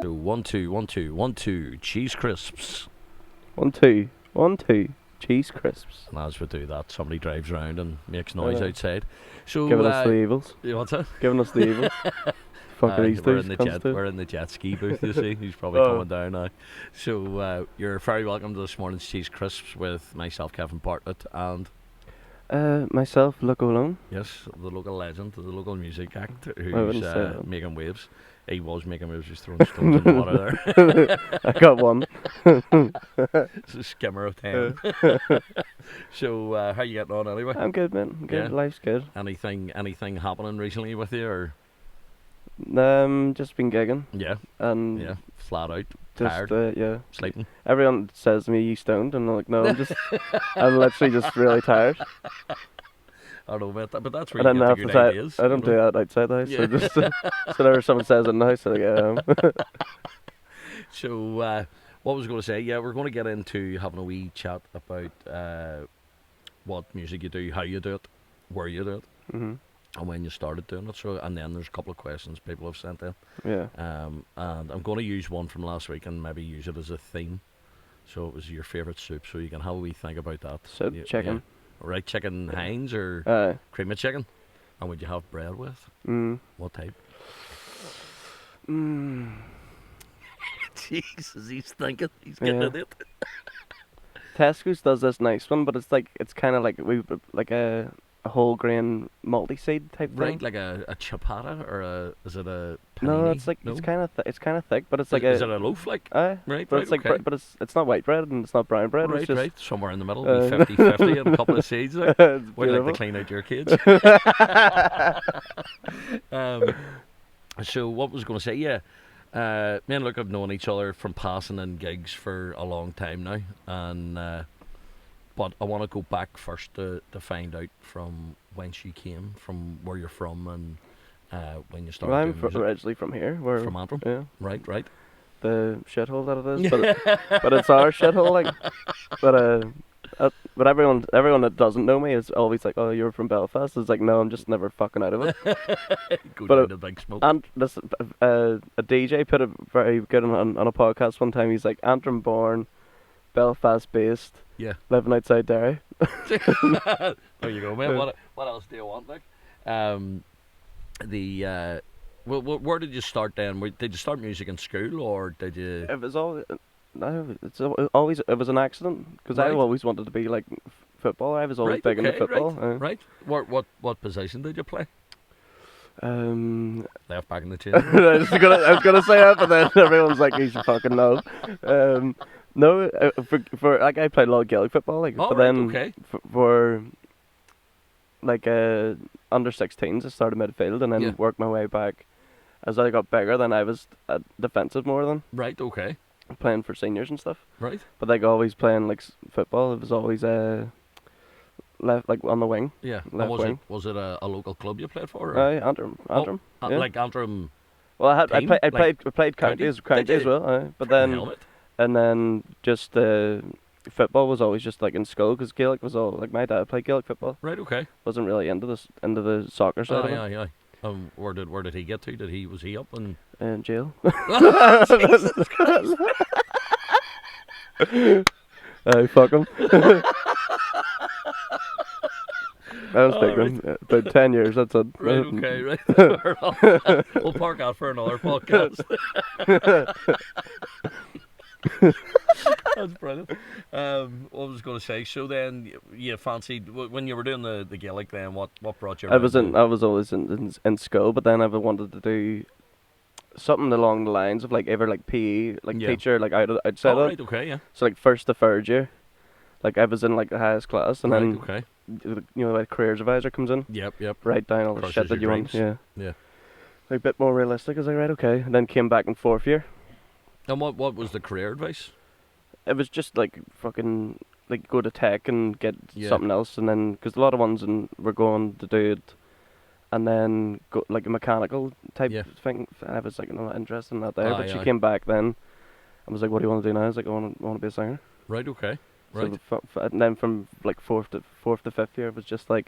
So 1 2 1 2 1 2 cheese crisps. 1 2 1 2 cheese crisps. And as we do that, somebody drives around and makes noise outside. So Giving us the evils. What's that? Giving us the evils. Fucking these we're dudes in the comes jet. to. We're in the jet ski booth. You see, he's probably coming down now. So you're very welcome to this morning's cheese crisps with myself, Kevin Bartlett, and Myself, Lough Neagh. yes, the local legend, the local music act wouldn't who's say that. making waves. He was making waves. He's throwing stones in the water there. I got one. It's a skimmer of 10. So how you getting on anyway? I'm good, man. I'm good. Yeah. Life's good. Anything happening recently with you, or Just been gigging yeah, and flat out just tired, yeah. sleeping? Everyone says to me, "You stoned?" And I'm like, "No, I'm literally just really tired." I don't know, but that's where And you then get the after good that, ideas. I don't do that outside the house. Yeah. So just so whenever someone says it in the house, I go, So what was I going to say? Yeah, we're going to get into having a wee chat about what music you do, how you do it, where you do it, mm-hmm. and when you started doing it. So, and then there's a couple of questions people have sent in. Yeah. And I'm going to use one from last week and maybe use it as a theme. So it was your favourite soup, so you can have a wee think about that. Soup, chicken. Yeah. Right, chicken Heinz or cream of chicken? And would you have bread with? What type? Jesus, he's thinking. He's getting at it. Tesco's does this nice one, but it's kind of like a whole grain multi-seed type Right, thing. like a ciabatta or is it a panini? No, it's No? it's kind of thick, but it's like is it a loaf like? right, Right, but it's like okay. but it's not white bread and it's not brown bread. Right, It's just, right, somewhere in the middle, be 50-50 and a couple of seeds. Like. It's We'd like to beautiful. clean out your cage. So what was I going to say? Yeah, me and Luke have known each other from passing in gigs for a long time now, and but I want to go back first to find out from when she came, from where you're from, and when you started Well, I'm doing music. originally from here. We're From Antrim? Yeah, Right. the shithole that it is, but it's our shithole. Like, but everyone that doesn't know me is always like, "Oh, you're from Belfast." It's like, no, I'm just never fucking out of it. Go But down to big smoke. And this a DJ put it very good on a podcast one time. He's like, Antrim born, Belfast based, Yeah. living outside Derry. There you go, man. What else do you want, like? Where did you start then? Did you start music in school, or did you? It was always it was an accident because I Right. always wanted to be like football. I was always Right, big into okay, football. Right. What position did you play? I Left back in the chain. was gonna say that, but then everyone's like, "You should fucking know." No, for like I played a lot of Gaelic football, like, Oh, but right, then okay. for like under 16s, I started midfield and then Yeah. worked my way back. As I got bigger, then I was defensive more than Right, okay. playing for seniors and stuff. Right. But like always playing like football, it was always left like on the wing. Yeah. And Left wing. was it a local club you played for? Or? Antrim. Oh, Yeah. Like Antrim. Well, I team? played county Did as you? well. But Fucking then helmet. and then just football was always just like in school because Gaelic was all like my dad played Gaelic football. Right, okay. Wasn't really into the soccer side of it. Aye. Where did he get to? Was he up and? In jail. Jesus Christ. Fuck him. I was thinking about 10 years. That's it. Right, okay, right. Fair enough. We'll park that for another podcast. That's brilliant. What was I going to say? So then, you fancied when you were doing the Gaelic. Then what brought you? I was always in school, but then I wanted to do something along the lines of like either like PE, like Yeah. teacher, like outside Oh, of right, okay, yeah. So like first to third year, like I was in like the highest class, and Right, then okay. you know like careers advisor comes in, Yep. write down all the Crushes shit that you your want. dreams. Yeah. Yeah. Like a bit more realistic. I was like, right, okay, and then came back in fourth year. And what was the career advice? It was just like fucking like go to tech and get Yeah. something else, and then because a lot of ones were going to do it, and then go like a mechanical type Yeah. thing. I was like not interested in that there, but she Aye. came back then. I was like, what do you want to do now? I was like, I want to be a singer. Right, okay. Right. So and then from like fourth to fifth year, it was just like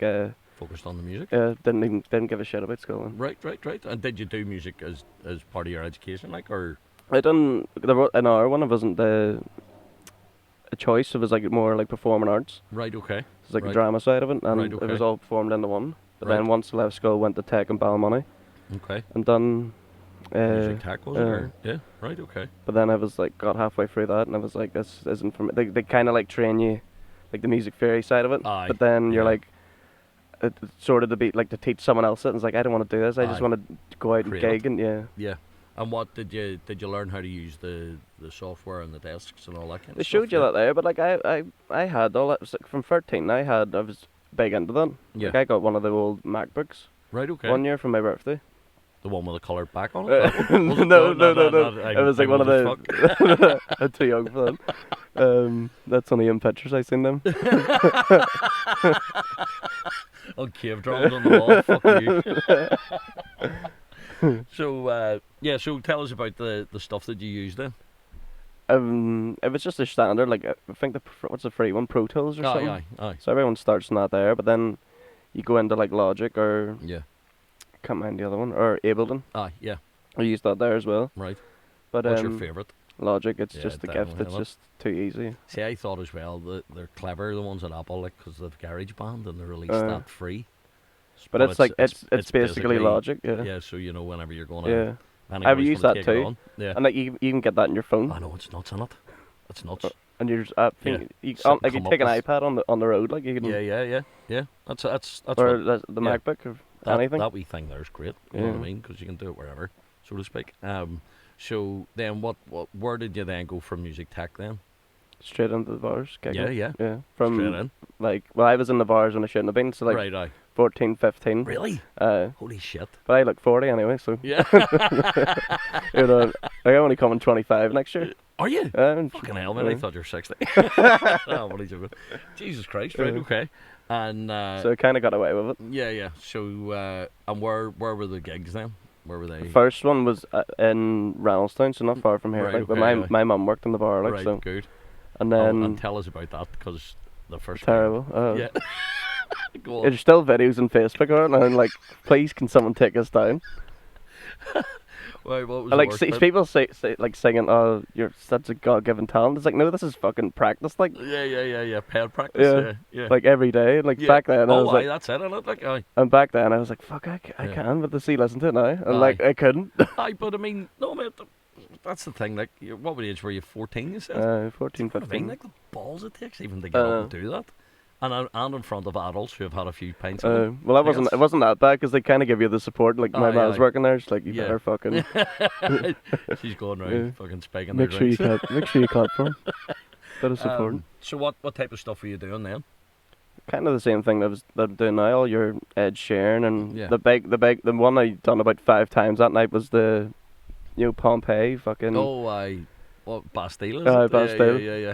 Focused on the music. didn't give a shit about school. Right. And did you do music as part of your education, like, or? I done in our one. It wasn't a choice. It was like more like performing arts. Right. Okay. It's like the Right. drama side of it, and Right. it Okay. was all formed into one. But Right. then once I left school, went to Tech and Balmoney Okay. and done. Music tech was it? Uh, Or? Yeah. Right. Okay. but then I was like, got halfway through that, and I was like, this isn't for me. They kind of like train you, like the music theory side of it. Aye. But then you're Yeah. like, it's sort of to be like to teach someone else it. And it's like I don't want to do this. I just Aye. want to go out and Create it. gig and yeah. Yeah. And what did you learn how to use the software and the desks and all that kind They of stuff? showed you yeah? that there, but like I had all that like, from 13. I was big into that. Yeah. Like I got one of the old MacBooks Right. Okay. one year for my birthday. The one with the coloured back on it? That one? Was No, it? no. It was like one of I'm old as the. I'm too young for that. That's only in pictures I seen them. fuck. On cave drums on the wall. Fuck you. So yeah. So tell us about the stuff that you used then. It was just a standard, like I think what's the free one, Pro Tools or something. Aye. So everyone starts in that there, but then you go into like Logic or Yeah. can't mind the other one or Ableton. Aye. Yeah. I use that there as well. Right. But What's your favourite? Logic, it's Yeah, just a gift. definitely, It's isn't it? just too easy. See, I thought as well that they're clever, the ones at Apple, like because they've GarageBand and they released Uh, that free. But it's like it's basically Logic, yeah. Yeah. So you know whenever you're going to. Yeah. Anywhere I've you used wanna that take it too. on. Yeah. And like you can get that in your phone. I know it's nuts, isn't it? It's nuts. And you're just Yeah. you Something like you come take up an with- iPad on the road, like you can Yeah. That's or what, the yeah. MacBook or that, anything. that wee thing there's great. You know what I Yeah. mean? Because you can do it wherever, so to speak. So then where did you then go from music tech then? Straight into the bars. Gigging. Yeah. Yeah. From Straight in. like I was in the bars when I shouldn't have been, so like Right. Aye. 14, 15. Really? Uh, Holy shit. but I look 40 anyway, so Yeah. you know, like I'm only coming 25 next year. Are you? Um, Fucking hell, man! I yeah. thought you were 60. Oh, what are you joking? Jesus Christ! Right. Yeah. Okay. And So I kind of got away with it. yeah. So and where were the gigs then? Where were they? The first one was in Reynoldstown, so not far from here. Right, like, but okay, my mum worked in the bar, like Right. so. Good. And Oh, then and tell us about that because the first. terrible. Yeah. Go on. There's still videos on Facebook on it, and I'm like, please, can someone take us down? Wait, what was And the like, worst see, bit? people say like singing, "Oh, you're such a God-given talent." It's like, no, this is fucking practice. Like, Yeah. Paired practice. Yeah. Yeah. like every day. Like Yeah. back then, I Oh, was aye, like, that's it. I look like aye. and back then I was like, fuck, I Yeah. can, but the see, listen to it now, and Aye. like I couldn't. Aye, but I mean, no, mate. That's the thing. Like, what age were you? 14, you said. 14, What I mean, 15. like the balls it takes even to get up and do that, and in front of adults who have had a few pints. of them. Well, Like, it wasn't that bad because they kind of give you the support. Like my Aye, mom's aye. working there, she's like, you Yeah. better fucking She's going around Yeah. fucking spiking make their sure you drinks. make sure you clap for him. Bit of support. So what type of stuff were you doing then? Kind of the same thing that I'm doing now. All your Ed Sheeran and Yeah. the one I done about 5 times that night was the, Pompeii fucking. Oh, what Bastille? Is Aye, it? Bastille. Yeah.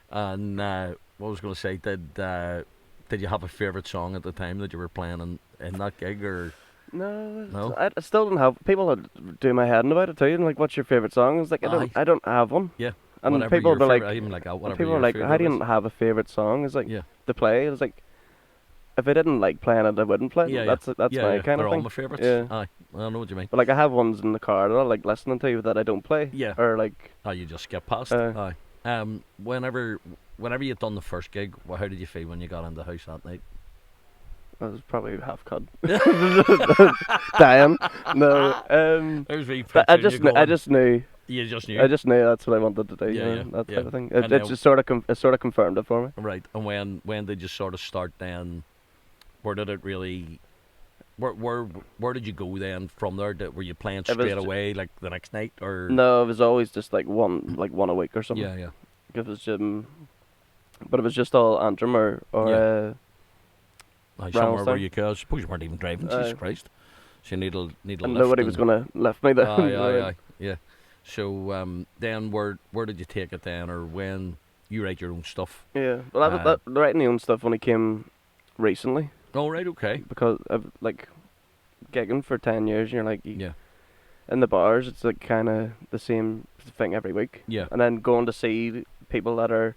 And what was I going to say? Did you have a favourite song at the time that you were playing in that gig or? No, No? I still don't have. People are doing my head in about it too. And like, what's your favorite song? It's like Aye. I don't have one. Yeah. And Whatever people your are like, favourite- I even like that. Whatever people your are like, favourite how do you is. not have a favorite song? It's like Yeah. to play. It's like if I didn't like playing it, I wouldn't play it. Yeah, That's my yeah, kind they're of all thing. my favourites. Yeah. Aye, I know what you mean. But like I have ones in the car that I like listening to that I don't play. Yeah. Or like Oh, you just skip past. Aye. Whenever you'd done the first gig, how did you feel when you got in the house that night? I was probably half cut. Dying. No. There's me But I picturing you just knew. You just knew. I just knew that's what I wanted to do. Yeah, yeah, that yeah. type of thing. And It then- just sort of confirmed it for me. Right. And when did you sort of start then? Where did it really? Where did you go then from there? Were you playing was straight ju- away like the next night or? No, it was always just like one a week or something. Yeah. It was but it was just all Antrim or Yeah. Aye, somewhere where Reynoldstown. you could. I suppose you weren't even driving. Jesus Aye. Christ. So you need a lift. and nobody was gonna lift me there. Aye. Yeah. So then where did you take it then, or when you write your own stuff? Yeah. Well, that writing my own stuff only came recently Oh right, okay. because of like gigging for 10 years. And you're like Yeah. in the bars, it's like kind of the same thing every week. Yeah. And then going to see people that are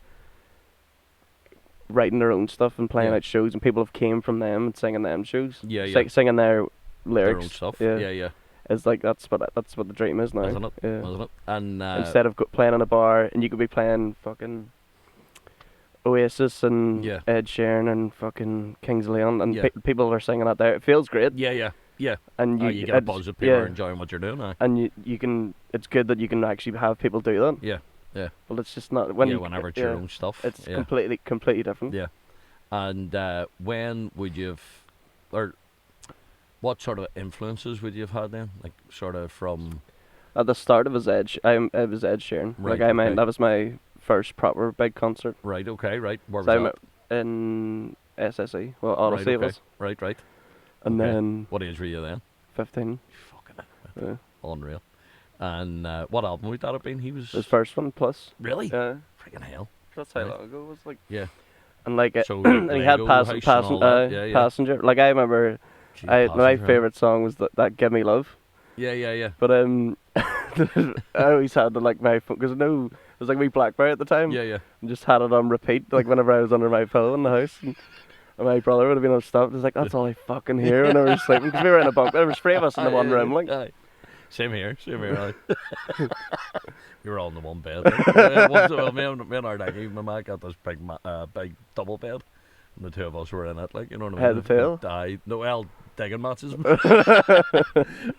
writing their own stuff and playing Yeah. out shows, and people have came from them and singing them shows. Yeah. Singing their Their own lyrics. stuff. Yeah. Yeah. is like that's what the dream is now. Isn't it? Yeah. Isn't it? And Instead of playing in a bar, and you could be playing fucking Oasis and Yeah. Ed Sheeran and fucking Kings of Leon, and Yeah. people are singing out there. It feels great. yeah. And You get a it's- buzz of people yeah. enjoying what you're doing. And you can. It's good that you can actually have people do that. Yeah. Well, it's just not when Whenever it's your own stuff. It's yeah. completely different. Yeah. And when would you have, or what sort of influences would you have had then? Like sort of from. At the start of his it was Ed Sheeran. Right, Like okay. that was my first proper big concert. Right. Okay. Right. Where was So that? in SSE. Well, honestly, right, okay. it was. Right. And Okay. then What age were you then? 15. Fucking Yeah. unreal. And what album would that have been? He was His first one plus. really Yeah. freaking hell. That's how Right. long ago it was like. Yeah. And like it, So and he had Lego House and all that. Yeah, yeah. passenger. Like I remember, Jeez, my Passenger, huh? favorite song was that "Give Me Love." Yeah. But I always had to like my phone because no, it was like me BlackBerry at the time. Yeah. And just had it on repeat like whenever I was under my pillow in the house. And my brother would have been on stop. It's like that's all I fucking hear when I was sleeping because we were in a bunk. There was three of us in the one room. Like Aye. Same here. Aye. We were all in the one bed. Well, me and our daddy, my man got this big double bed, and the two of us were in it. Like you know what I mean? Head to tail? No, well, digging matches.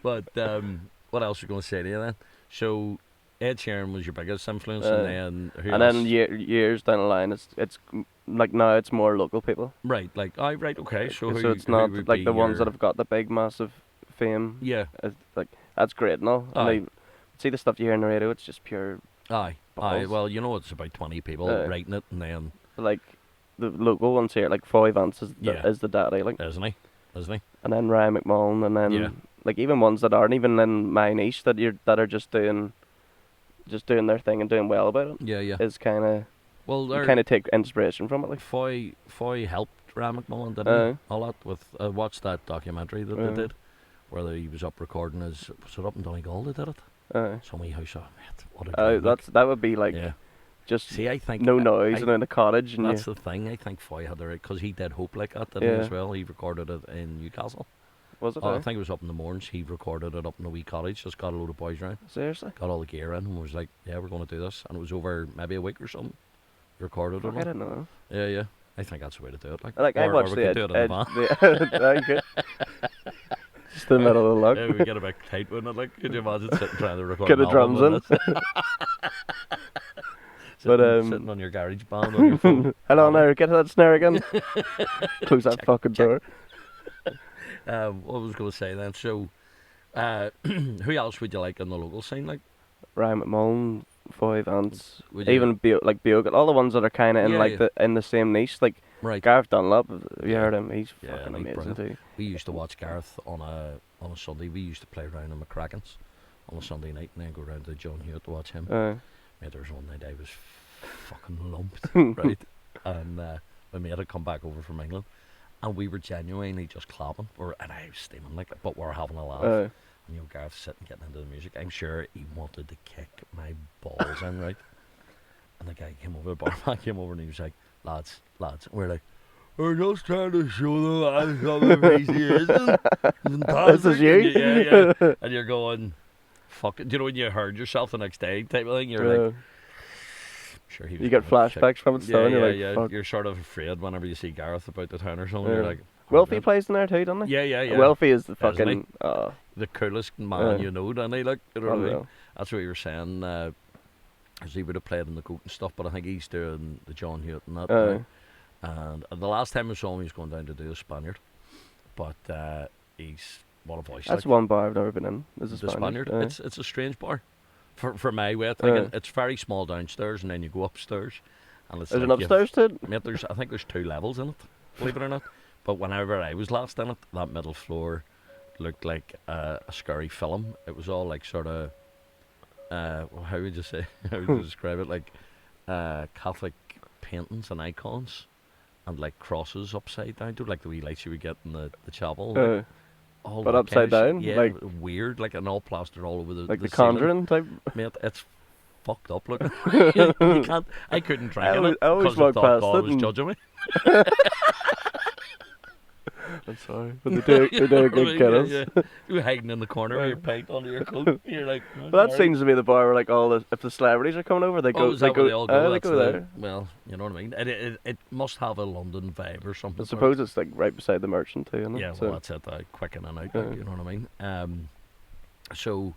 But what else were you going to say to you then? So Ed Sheeran was your biggest influence, and then who and else? then years down the line, it's like now it's more local people. Right, like right, okay. So So it's who not would like be the ones your- that have got the big massive fame. Yeah, It's like that's great and all. And Aye. I see the stuff you hear on the radio. It's just pure. aye. Balls. Well, you know, it's about 20 people Aye. writing it, and then Like the local ones here, like Foy Vance is Yeah. is the daddy, like, isn't he? and then Ryan McMullen, and then Yeah. like even ones that aren't even in my niche that are just doing their thing and doing well about it Yeah. is kind of Well, you they're kind of take inspiration from it, like. Foy helped Ryan McMullen, didn't he? Aye. A lot with watched that documentary that Aye. they did, where he was up recording his. Was it up in Donegal they did it? Some wee house, mate. What a dream, like. That would be like Yeah. just See, I think no noise and in a cottage and That's the thing. I think Foy had the right because he did Hope like that, didn't he, Yeah. as well? He recorded it in Newcastle. was it? Oh, I think it was up in the Mourns. He recorded it up in a wee cottage. Just got a load of boys round, Seriously? got all the gear in, and was like, "Yeah, we're going to do this." And it was over maybe a week or something. Recorded Fuck, I it. didn't know. Yeah. I think that's the way to do it. Like I or watched we the could do it in the van. I could. Just in the middle of the lug. Yeah, we get a bit tight, wouldn't it? Like, could you imagine sitting trying to record Get an the drums album in. with But, sitting on your garage band on your phone. Hello now, get that snare again. Close that fucking door. What was I going to say then? So, who else would you like in the local scene? Like, Ryan McMullen, Foy Vance, would you, even Bioga, all the ones that are kind of in Yeah, like yeah. in the same niche. Like right? Gareth Dunlop, have you Yeah. heard him? He's Yeah, fucking he's amazing brilliant. too. We used to watch Gareth on a Sunday. We used to play around in McCracken's on a Sunday night, and then go round to John Hewitt to watch him. Mate, there was one night I was fucking lumped, right? And my mate had come back over from England, and we were genuinely just clapping. And I was steaming like, but we were having a laugh. And you know, Gareth sitting getting into the music. I'm sure he wanted to kick my balls in, right? And the guy came over, the barman came over, and he was like, lads. And we're like, we're just trying to show the lads how appreciation. This is you? Yeah. And you're going, fuck it. Do you know when you heard yourself the next day type of thing? You're like, sure he was you get gonna kick- flashbacks from it still, and you're like, fuck. You're sort of afraid whenever you see Gareth about the town or something. Yeah. You're like, Wealthy "God, plays in there too, doesn't he? yeah. Wealthy is the Doesn't he? fucking. The coolest man Yeah. you know, doesn't he? Like, you know what I mean? Unreal. That's what you were saying. Because he would have played in the Goat and stuff, but I think he's doing the John Hewitt and that. now. And the last time I saw him, he was going down to do a Spaniard. But he's what a voice. That's like. one bar I've never been in. Is The Spaniard. Aye. It's a strange bar. For my way of thinking, Aye. it's very small downstairs, and then you go upstairs, and it's Is like it upstairs to it? Mate, I think there's 2 levels in it, believe it or not. But whenever I was last in it, that middle floor looked like a scary film. It was all like sort of, how would you say, how would you describe it? Like Catholic paintings and icons, and like crosses upside down, to like the wee lights you would get in the chapel. Like, all But that upside kind of down? yeah, Like- weird, like an all plastered all over the Like the ceiling. Conjuring type? Mate, it's fucked up looking. You can't. I couldn't drink in it I always because I walk thought past God it was and- judging me. I'm sorry, but they do a good killers. Yeah. You're hiding in the corner with your pint under your coat. You're like, oh, Well, that sorry. seems to be the bar where like if the celebrities are coming over, they go. Oh, is that where they all go? They That's go there. well, you know what I mean. It must have a London vibe or something. I suppose it's like right beside the Merchant too, isn't it? Yeah, well, that's it. Quick in and out. Like, you know what I mean. So,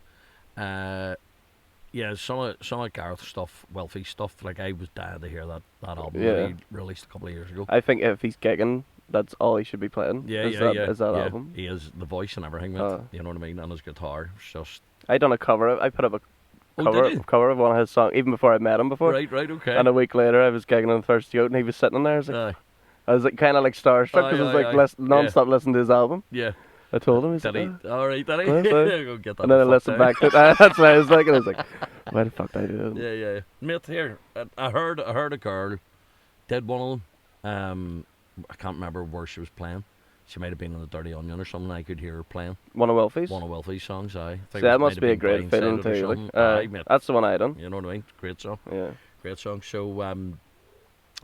yeah, some of Gareth's stuff, wealthy stuff. Like I was dying to hear that album that he released a couple of years ago. I think if he's gigging, that's all he should be playing. Is that album? He has the voice and everything. You know what I mean, and his guitar. It's just. I done a cover. I put up a cover of one of his songs even before I met him before. Right, okay. And a week later, I was gigging on Thirsty Oat, and he was sitting there. I was like kind of like starstruck because I was like non-stop listening to his album. Yeah. I told him. He's Did he? like, All right, did he? Go get that. And then I listened back to it. That's what I was like, and I was like, why the fuck did I do that? Yeah. Mate, here, I heard a girl did one of them. I can't remember where she was playing. She might have been in the Dirty Onion or something. I could hear her playing. One of Wilfie's? One of Wilfie's songs, aye. See, that must be a great feeling too. Like, that's the one I done. You know what I mean? Great song. Yeah. Great song. So,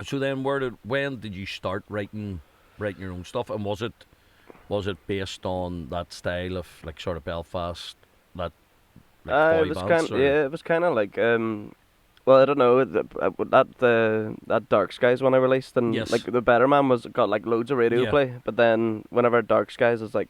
so then, when did you start writing your own stuff? And was it based on that style of like sort of Belfast, that like boy bands? It was kind of like well, I don't know that Dark Skies one I released, and like the Better Man got like loads of radio play, but then whenever Dark Skies was like,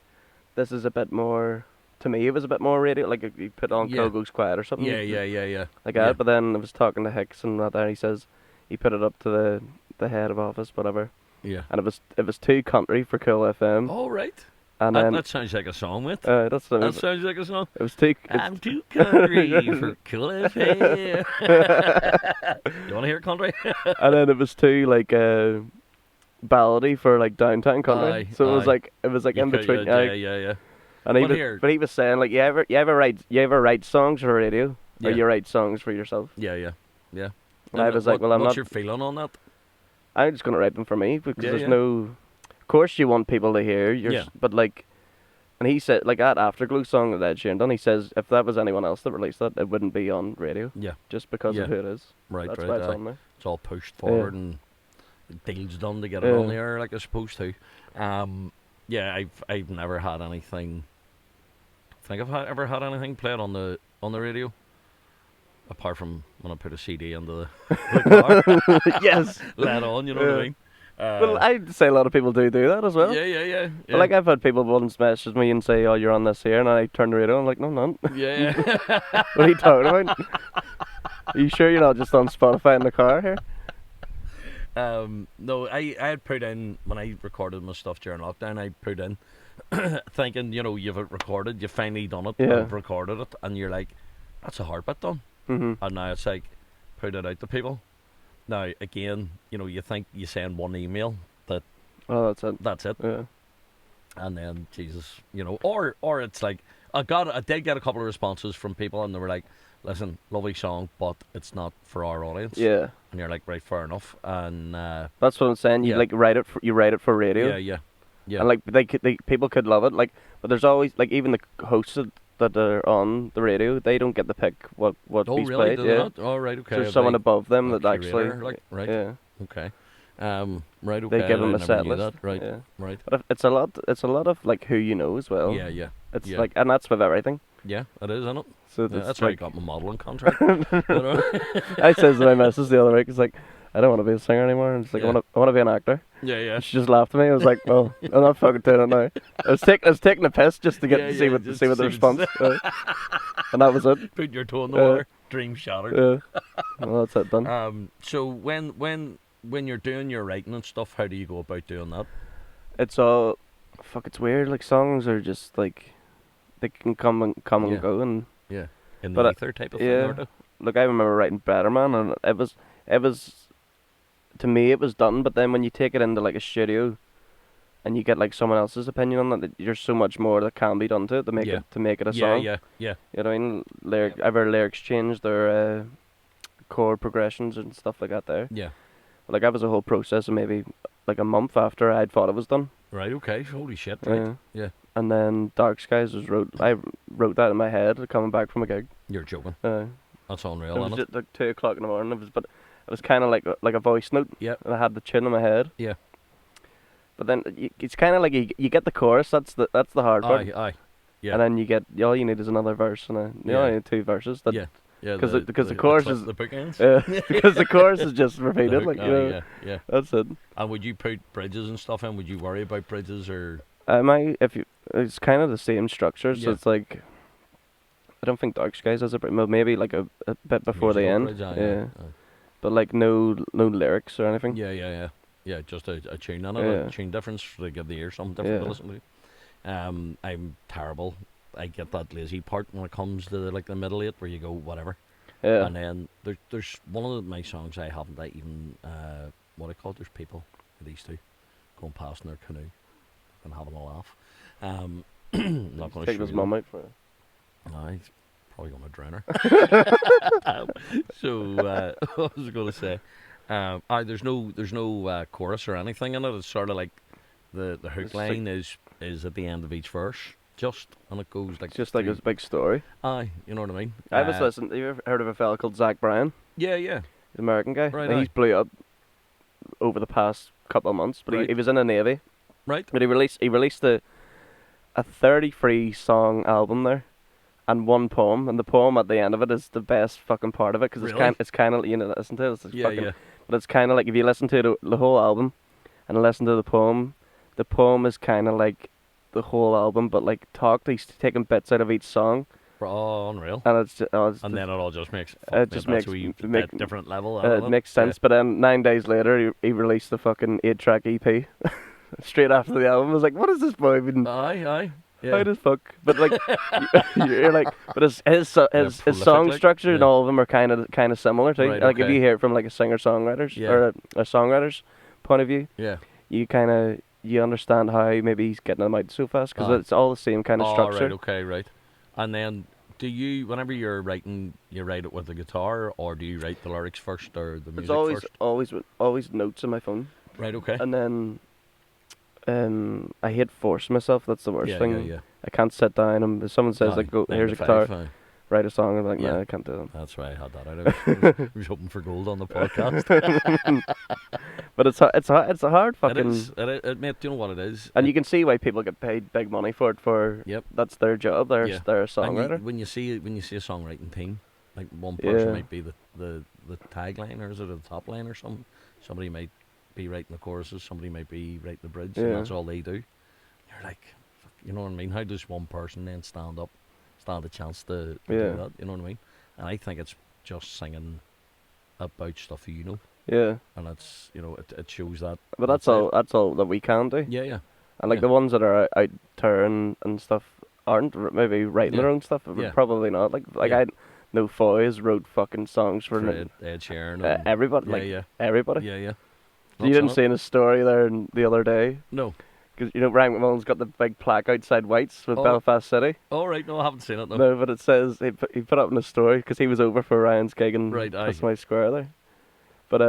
this is a bit more. To me, it was a bit more radio, like you put on Kill Goes Quiet or something. Yeah. Like that, but then I was talking to Hicks and that there, he says he put it up to the head of office, whatever. Yeah. And it was too country for Cool FM. Oh right. And that sounds like a song, mate. That sounds like a song. It was too. I'm too country for Cool FM. You want to hear country? And then it was too like ballady for like downtown country. So it was like in between. Yeah. And he was saying like, you ever write songs for radio, or you write songs for yourself? Yeah. And I was like, well, what's your feeling on that? I'm just gonna write them for me because there's no. Of course, you want people to hear but like, and he said like that Afterglow song that Ed Sheeran done. He says if that was anyone else that released that, it wouldn't be on radio. Yeah. Just because of who it is. Right. That's why it's on there. It's all pushed forward and deals done to get it on the air like it's supposed to. Yeah, I've never had anything. I think I've ever had anything played on the radio. Apart from when I put a CD into the car. Yes. Let on, you know what I mean? Well, I'd say a lot of people do that as well. Yeah. But like I've had people once message me and say, "Oh, you're on this here," and I turn the radio on, like, "No, I'm not." Yeah. What are you talking about? Are you sure you're not just on Spotify in the car here? No, I had put in when I recorded my stuff during lockdown. I put in thinking, you've it recorded, you've finally done it, you've recorded it, and you're like, that's a hard bit done. Mm-hmm. And now it's like, put it out to people. Now again, you think you send one email that. Oh, that's it. That's it. Yeah. And then Jesus, or it's like I did get a couple of responses from people, and they were like, "Listen, lovely song, but it's not for our audience." Yeah. And you're like, right, fair enough. And that's what I'm saying. You like write it for radio. Yeah. And like people could love it. Like, but there's always like even the hosts that are on the radio, they don't get to pick what piece really? played. Not? Oh, right, okay. There's someone above them that curator, actually. Right. Yeah. Okay. Right. Okay. They give them I a never set knew list. That. Right. Yeah. Right. But it's a lot of like who you know as well. Yeah. It's like, and that's with everything. Yeah, it is, isn't it? So that's why I got my modelling contract. I says in my message the other week, it's like, I don't want to be a singer anymore. And it's like, I want to be an actor. Yeah. She just laughed at me. I was like, well, I'm not fucking doing it now. I was taking a piss just to get to see what the response. And that was it. Put your toe in the water. Dream shattered. Yeah. Well, that's it done. So when you're doing your writing and stuff, how do you go about doing that? It's all, it's weird. Like songs are just like, they can come and go and in the ether type of thing. Yeah. Look, I remember writing Better Man, and it was. To me, it was done, but then when you take it into like a studio, and you get like someone else's opinion on it, there's so much more that can be done to it to make it a song. Yeah. You know what I mean? Ever lyrics changed or chord progressions and stuff like that there. Yeah. Like that was a whole process of maybe like a month after I'd thought it was done. Right. Okay. Holy shit. Right. Yeah. And then Dark Skies I wrote that in my head coming back from a gig. You're joking. That's unreal. It was just like 2 o'clock in the morning. It was kind of like a voice note. Yeah. And I had the tune in my head. Yeah. But then it's kind of like you get the chorus. That's the hard part. Aye. Yeah. And then you get all you need is another verse and you only need 2 verses. Yeah. Because the chorus is the bookends. because the chorus is just repeated. Hook, yeah. That's it. And would you put bridges and stuff in? Would you worry about bridges or? It's kind of the same structure, so it's like I don't think Dark Skies has a bridge. Well, maybe like a bit before the end. Bridge, yeah. But like no lyrics or anything. Yeah, just a tune on it, a tune difference to give the ear something different to listen to. I'm terrible. I get that lazy part when it comes to the middle 8 where you go whatever. Yeah. And then there's one of my songs I haven't even what I call it. There's people, these two, going past in their canoe and having a laugh. Not going to take his mum out for it. No, he's probably going to drown her. So what was I going to say? There's no chorus or anything in it. It's sort of like the hook line is at the end of each verse, and it goes like just like a big story. Aye, you know what I mean. I was listening. You ever heard of a fella called Zach Bryan? Yeah. He's an American guy. Right. He's blew up over the past couple of months, but he was in the Navy. Right. But he released a 33 song album there, and 1 poem, and the poem at the end of it is the best fucking part of it because it's kind of listen to it. But it's kind of like if you listen to the whole album and listen to the poem is kind of like the whole album, but like he's taking bits out of each song. Oh, unreal. And and then it all just makes different level. It makes sense. But then 9 days later, he released the fucking 8-track EP straight after the album. I was like, what is this boy been? Aye. Yeah. How the fuck? But like, you're like, but his song structure and all of them are kind of similar too. Right, like if you hear it from like a singer-songwriter's or a songwriter's point of view, you understand how maybe he's getting them out so fast because it's all the same kind of structure. Right. And then, do you, whenever you're writing, you write it with the guitar, or do you write the lyrics first or the music first? It's always notes on my phone. Right. Okay. And then. I hate forcing myself. That's the worst thing. Yeah. I can't sit down and if someone says like, "Go, here's a guitar, write a song," I'm like, "No, I can't do that." That's why I had that out. I was hoping for gold on the podcast. But it's a hard fucking. Mate, do you know what it is? And you can see why people get paid big money for it. That's their job. They're a songwriter. When you see a songwriting team, like one person might be the tagline, or is it the top line or something? Somebody might be writing the choruses, somebody might be writing the bridge, and that's all they do. You're like, you know what I mean? How does one person then stand a chance to do that? You know what I mean? And I think it's just singing about stuff you know. Yeah. And it's it shows that. But that's all that we can do. Yeah. And like the ones that are out touring and stuff aren't maybe writing their own stuff. Probably not. Like I know Foy's wrote fucking songs for Ed Sheeran. Everybody. Everybody. Yeah. You didn't see in his story there the other day? No. Because, Ryan McMullen's got the big plaque outside White's with Belfast City. Oh, right. No, I haven't seen it, No, but it says, he put up in his story, because he was over for Ryan's gig in Westmount Square there. But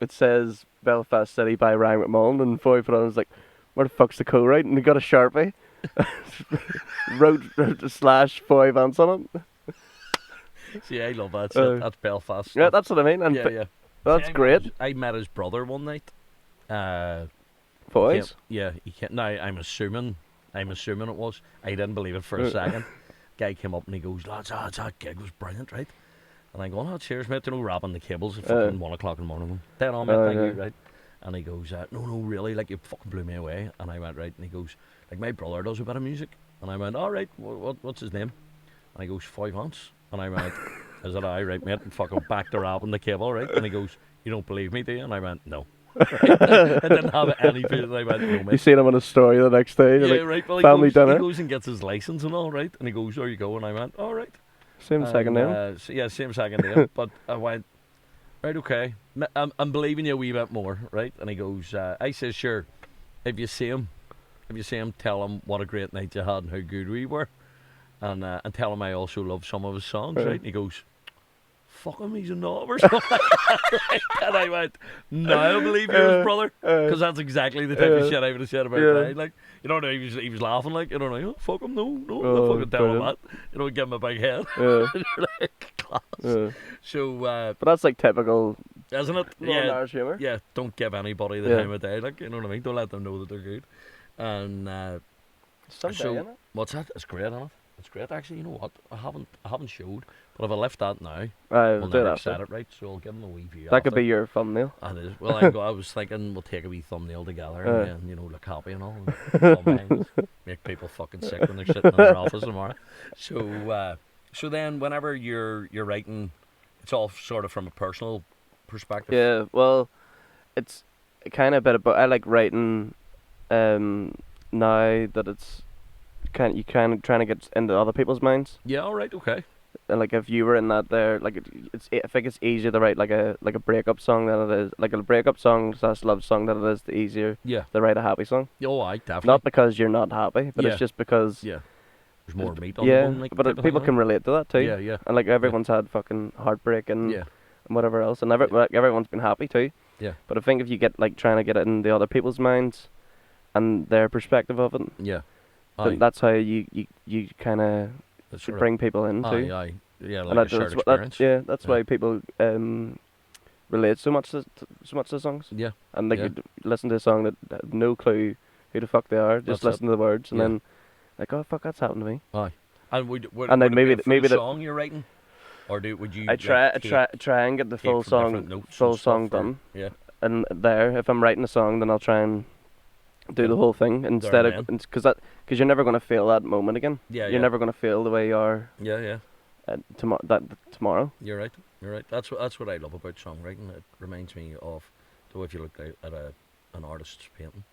it says Belfast City by Ryan McMullen, and Foy put on, was like, where the fuck's the co-write? And he got a Sharpie. wrote / Foy Vance on it. See, I love that. That's Belfast. Yeah, that's what I mean. And that's great. I met his brother one night. Boys? He can't. Now I'm assuming it was. I didn't believe it for a second. Guy came up and he goes, "Lads, that gig was brilliant, right?" And I'm going, "Oh, cheers, mate." Wrapping the cables at fucking 1 o'clock in the morning. Dead on, mate. Thank you, right? And he goes, "No, really, like you fucking blew me away." And I went, "Right." And he goes, "Like my brother does a bit of music." And I went, "All right, what's his name?" And he goes, "5 Vance." And I went, "Is it I, right, mate?" And fucking back to wrapping the cable, right? And he goes, "You don't believe me, do you?" And I went, "No." I didn't have any feeling. I went, "No, mate." You seen him on a story the next day? Yeah, right. Well, family dinner. He goes and gets his license and all, right? And he goes, "There you go." And I went, "All right." Same second name. Same second name. But I went, "Right, okay. I'm believing you a wee bit more, right?" And he goes, I says, "Sure. If you see him, tell him what a great night you had and how good we were, and tell him I also love some of his songs, right?" And he goes, "Fuck him, he's a knob or something." And I went, "No, I believe you're his brother," because that's exactly the type of shit I would have said about mine. Like, he was laughing like, "Oh, fuck him, no, don't fucking tell him that. Give him a big head." Like, class. So, but that's like typical Isn't it? Northern Irish humour. Yeah, don't give anybody the time of day, like, you know what I mean? Don't let them know that they're good. And Someday, so innit? what's that? It's great, isn't it? It's great, actually. You know what? I haven't showed, but if I left that now, We'll we'll do never it set after. it right. So I'll give them a wee view. That could be your thumbnail. It is. Well, I was thinking we'll take a wee thumbnail together and then, you know, look happy and all. And make people fucking sick when they're sitting in their office tomorrow. So then whenever you're writing, it's all sort of from a personal perspective. Yeah, well, it's kind of a bit about. I like writing now that it's you kind of trying to get into other people's minds. Yeah, all right, okay. And like if you were in that there, like I think it's easier to write like a breakup song than it is like a breakup song / love song than it is the easier to write a happy song. Oh, I definitely. Not because you're not happy, but it's just because there's more meat on the bone. Like, but people can relate to that too. Yeah, yeah. And like everyone's had fucking heartbreak and whatever else, and like, everyone's been happy too. Yeah. But I think if you get like trying to get it in the other people's minds and their perspective of it, then that's how you kind of bring people in too. Aye. Yeah, like a shared experience. That's why people relate so much to the songs. Yeah. And like you listen to a song that have no clue who the fuck they are, just listen to the words and then like, oh fuck, that's happened to me. Aye. And would maybe it be a full song you're writing, or would you? I try and get the full song done. Yeah. And there, if I'm writing a song, then I'll try and do the whole thing instead of because you're never gonna feel that moment again. Yeah. You're never gonna feel the way you are. Yeah. Tomorrow. You're right. That's what I love about songwriting. It reminds me of, though, if you look at an artist's painting,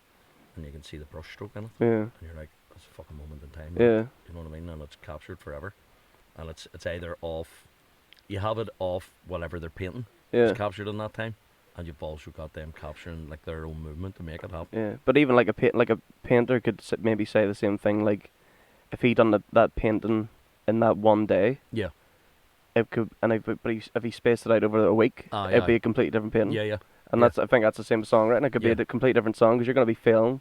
and you can see the brush stroke in it. Yeah. And you're like, that's a fucking moment in time. Yeah. You know what I mean? And it's captured forever. And it's either off, you have it off whatever they're painting. Yeah. It's captured in that time, and you've also got them capturing like their own movement to make it happen. Yeah. But even like a painter could maybe say the same thing. Like, if he done that painting in that one day. Yeah. It could, and if he spaced it out over a week, it'd be a completely different painting. Yeah. And I think that's the same songwriting. It could be a completely different song because you're going to be feeling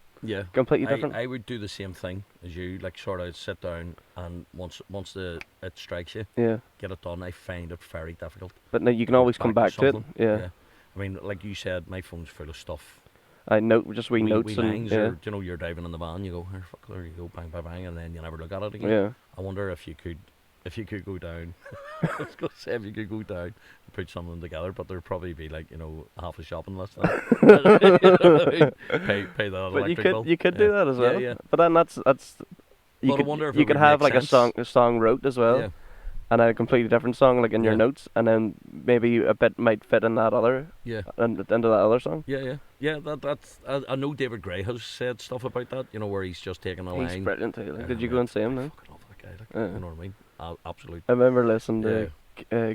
completely different. I would do the same thing as you, like sort of sit down and once it strikes you, get it done. I find it very difficult. But no, you can always come back to it. Yeah. I mean, like you said, my phone's full of stuff. I note just wee notes and lines, or, you know, you're driving in the van, you go, here, fuck, there you go, bang, bang, bang, and then you never look at it again. Yeah. I wonder if you could go down. I was going to say if you could go down and put something together, but there'd probably be like, you know, half a shopping list. Pay the electric bill. You could do that as well. Yeah. But then that's you could have like sense. a song wrote as well. Yeah. And a completely different song, like in your notes, and then maybe a bit might fit in that other, and into that other song. Yeah. That's. I know David Gray has said stuff about that. You know, where he's just taking a line. He's brilliant too. Like, did you go and see him now? I fucking love that guy. Like, you know what I mean? Absolutely. I remember listening to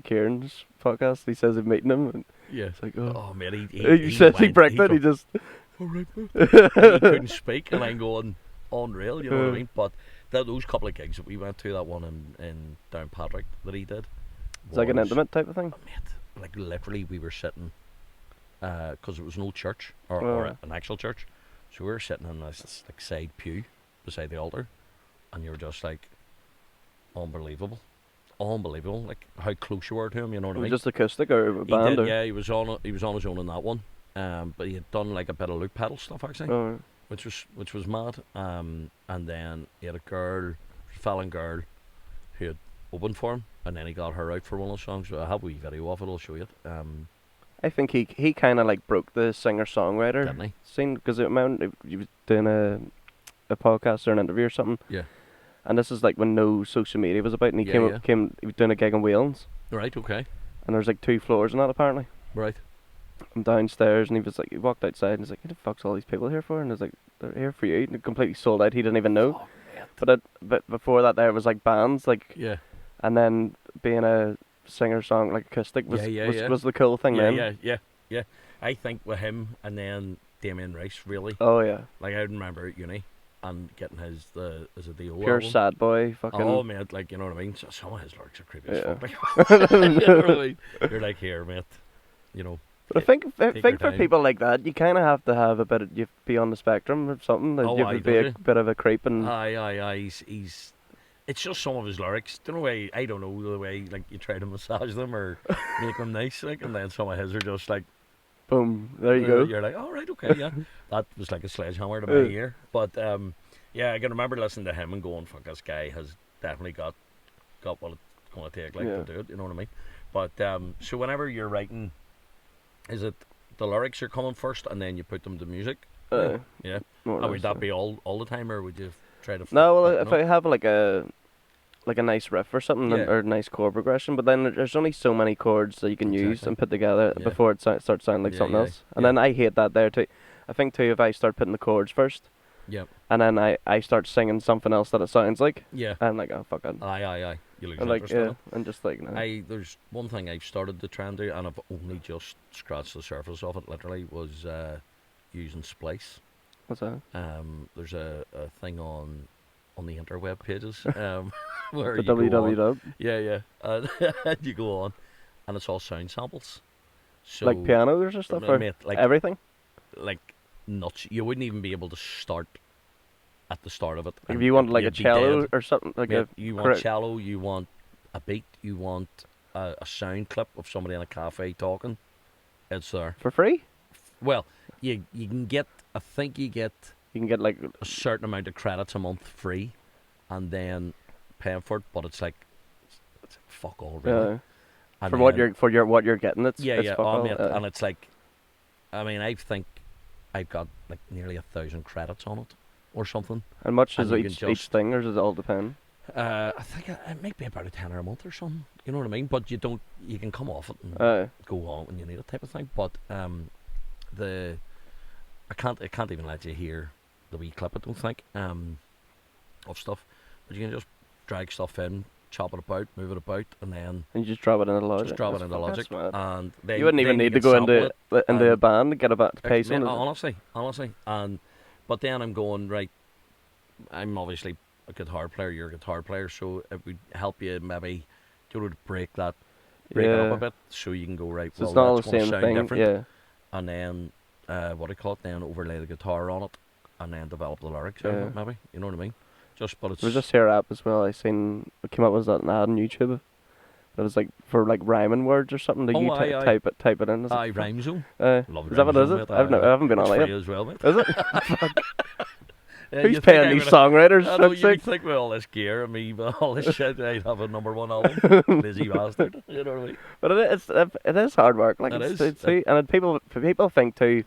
Kieran's podcast. He says he's meeting him. And it's like, oh man, he says he bricked it. He just. All right, man. He couldn't speak, and I'm going unreal. You know what I mean? But those couple of gigs that we went to, that one in Downpatrick that he did, it's like an intimate type of thing. Mate, like literally, we were sitting, because it was no church or an actual church, so we were sitting in this like side pew beside the altar, and you were just like, unbelievable, like how close you were to him. You know what I mean? Just acoustic or a band? He was on his own in that one, but he had done like a bit of loop pedal stuff actually. Which was mad, and then he had a Fallon girl, who had opened for him, and then he got her out for one of the songs. So I have a wee video of it. I'll show you it. I think he kind of like broke the singer-songwriter scene, because he was doing a podcast or an interview or something. Yeah. And this is like when no social media was about, and he he was doing a gig in Wales. Right. Okay. And there's like 2 floors in that apparently. Right. I'm downstairs, and he walked outside and he's like, what the fuck's all these people here for? And I was like, they're here for you. And it completely sold out. He didn't even know. But before that, there was like bands, like, and then being a singer-song like acoustic was the cool thing then. Yeah. I think with him and then Damien Rice, really. Oh yeah. Like I remember at uni and getting his the DO pure album. Sad Boy fucking. Oh man, like, you know what I mean. Some of his lyrics are creepy as fuck. Like, you know what I mean? You're like, here, mate. You know. But I think for people like that, you kind of have to have a bit of, you be on the spectrum or something. You have to be a bit of a creep. And aye. it's just some of his lyrics. Don't know way. I don't know the way like you try to massage them or make them nice, like, and then some of his are just like, boom. There you go. You're like, all right, okay, yeah. That was like a sledgehammer to my ear. But yeah, I can remember listening to him and going, "Fuck, this guy has definitely got what it's going to take like to do it." You know what I mean? But so whenever you're writing, is it the lyrics you're coming first and then you put them to music? Yeah. And would that be all the time, or would you try to? No, well, if I have like a nice riff or something, or a nice chord progression, but then there's only so many chords that you can use and put together before it starts sounding like something else. And then I hate that there too. I think too, if I start putting the chords first, and then I start singing something else that it sounds like, I'm like, oh fuck it. Aye. You lose interest in it. And just like, no. There's one thing I've started to try and do, and I've only just scratched the surface of it. Literally, was using Splice. What's that? There's a thing on the interweb pages where the you www. go on. Yeah. And you go on, and it's all sound samples. So like pianos or stuff, or mate, like everything. Like nuts. You wouldn't even be able to start at the start of it. Like if you want like a cello or something, like you want cello, you want a beat, you want a sound clip of somebody in a cafe talking. It's there for free. Well, you can get. I think you can get like a certain amount of credits a month free, and then paying for it. But it's like fuck all, really. For what you're getting, it's fuck all. And it's like, I mean, I think I've got like nearly 1,000 credits on it, or something. And much is each thing, or does it all depend? I think it might be about a tenner a month or something. You know what I mean? But you can come off it and go on when you need it, type of thing. But I can't even let you hear the wee clip, I don't think, of stuff. But you can just drag stuff in, chop it about, move it about, and you just drop it into Logic. Just drop it into Logic, and you wouldn't even need to go into a band to get to pay someone. Honestly, but then I'm going right. I'm obviously a guitar player. You're a guitar player, so it would help you maybe to break it up a bit, so you can go right. So well, it's not that's the same sound thing, different. And then what do you call it? Then overlay the guitar on it, and then develop the lyrics. Maybe, you know what I mean? But it's. There's just here app as well. I seen it came up with an ad on YouTube. That was like for like rhyming words or something. That you type it in. Rhyme Zone. Love is that what it is? I haven't been on it yet. As well, mate. Is it? Who's paying these songwriters? I know, you think with all this gear and me, with all this shit, I'd have a #1 album. Lazy bastard. You know what I mean? But it is hard work. Like it is. And people think too,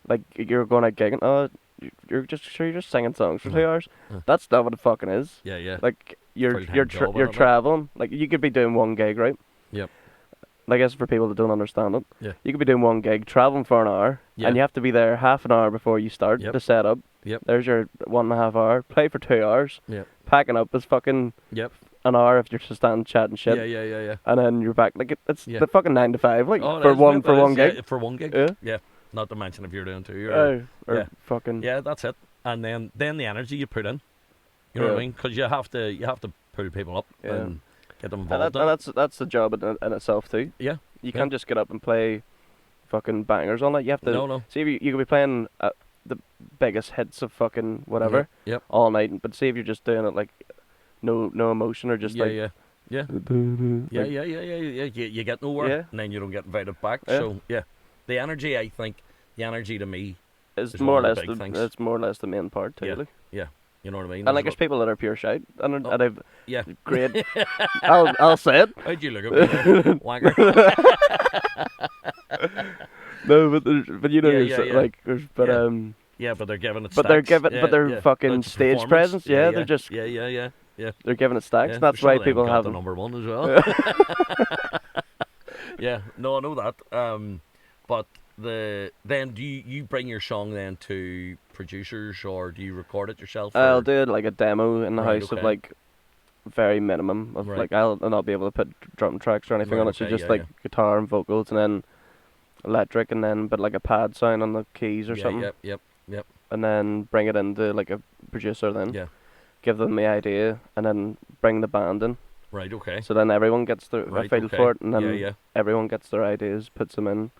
like you're going out gigging. Oh, you're just singing songs for 2 hours. That's not what it fucking is. Yeah. Like you're traveling. Like you could be doing one gig, right? Yep. I guess for people that don't understand it, yeah. You could be doing one gig, traveling for an hour, and you have to be there half an hour before you start to set up. Yep. There's your 1.5 hour. Play for 2 hours. Yep. Packing up is fucking an hour if you're just standing chatting shit. Yeah. And then you're back. Like it's the fucking 9 to 5. Like for one gig. Yeah, for one gig. Yeah. Not to mention if you're doing two. Or fucking. Yeah, that's it. And then the energy you put in. You know what I mean? Because you have to pull people up and get them involved. And that's the job in itself too. Yeah. You can't just get up and play fucking bangers all night. You have to. No. See, if you could be playing the biggest hits of fucking whatever all night, but see if you're just doing it like no emotion or just Yeah. You get nowhere, and then you don't get invited back. So the energy to me is more or less it's more or less the main part too. Yeah. You know what I mean? And like there's people that are pure shite, and I've great. I'll say it. How'd you look at me, wanker? No, but you know, but they're giving it. But they're fucking stage presence. Yeah, they're just. Yeah. They're giving it stacks. And that's why people have the #1 as well. Yeah, no, I know that. But then do you bring your song then to producers, or do you record it yourself? I'll do it like a demo in the house of like very minimum of like I'll not be able to put drum tracks or anything on it. So just guitar and vocals, and then electric, and then but like a pad sound on the keys or something. Yep. And then bring it into like a producer. Then give them the idea, and then bring the band in. Right. Okay. So then everyone gets their feel for it, and then everyone gets their ideas, puts them in.